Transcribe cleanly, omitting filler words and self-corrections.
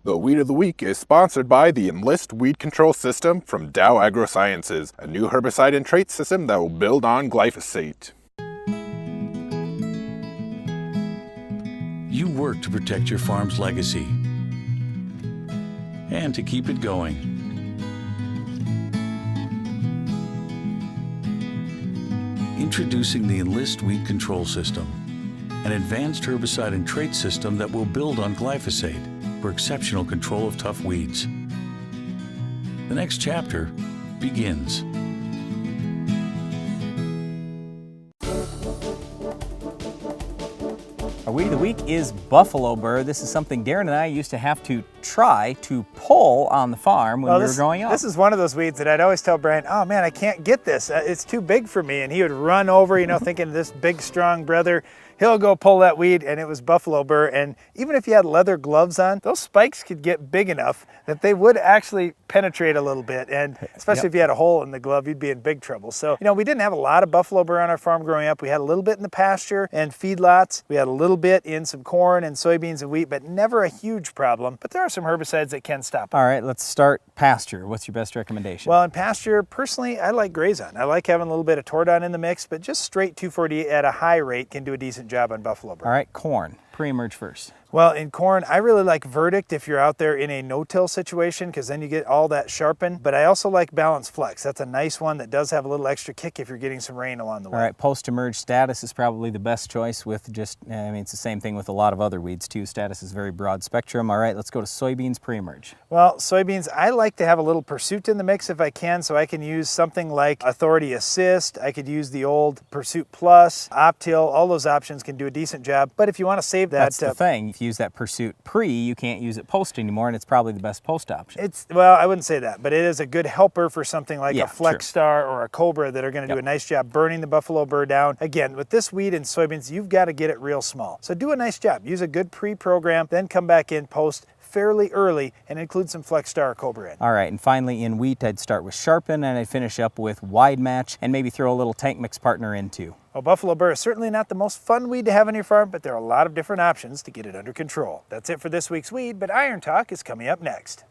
The Weed of the Week is sponsored by the Enlist Weed Control System from Dow AgroSciences, a new herbicide and trait system that will build on glyphosate. You work to protect your farm's legacy and to keep it going. Introducing the Enlist Weed Control System, an advanced herbicide and trait system that will build on glyphosate for exceptional control of tough weeds. The next chapter begins. Our weed of the week is Buffalobur. This is something Darren and I used to have to try to pull on the farm when we were growing up. This is one of those weeds that I'd always tell Brian, oh man, I can't get this. It's too big for me. And he would run over, thinking this big, strong brother, he'll go pull that weed, and it was Buffalobur. And even if you had leather gloves on, those spikes could get big enough that they would actually penetrate a little bit. And especially if you had a hole in the glove, you'd be in big trouble. So, we didn't have a lot of Buffalobur on our farm growing up. We had a little bit in the pasture and feedlots. We had a little bit in some corn and soybeans and wheat, but never a huge problem. But there are some herbicides that can stop it. All right, let's start pasture. What's your best recommendation? Well, in pasture, personally, I like Grazon. I like having a little bit of Tordon in the mix, but just straight 2,4-D at a high rate can do a decent job on Buffalobur. All right, corn. Pre-emerge first. Well, in corn, I really like Verdict if you're out there in a no-till situation, because then you get all that sharpened. But I also like Balance Flex. That's a nice one that does have a little extra kick if you're getting some rain along the way. All right, post-emerge Status is probably the best choice with just, it's the same thing with a lot of other weeds too. Status is very broad spectrum. All right, let's go to soybeans pre-emerge. Well, soybeans, I like to have a little Pursuit in the mix if I can, so I can use something like Authority Assist. I could use the old Pursuit Plus, Optil. All those options can do a decent job. But if you want to save that... That's the thing. If you use that Pursuit pre, you can't use it post anymore, and it's probably the best post option. Well, I wouldn't say that, but it is a good helper for something like a Flex Star or a Cobra that are going to do a nice job burning the Buffalobur down. Again, with this weed and soybeans, you've got to get it real small. So do a nice job. Use a good pre-program, then come back in post fairly early and include some Flex Star or Cobra in. All right, and finally in wheat, I'd start with Sharpen, and I'd finish up with Wide Match, and maybe throw a little Tank Mix partner in too. Well, Buffalobur is certainly not the most fun weed to have on your farm, but there are a lot of different options to get it under control. That's it for this week's weed, but Iron Talk is coming up next.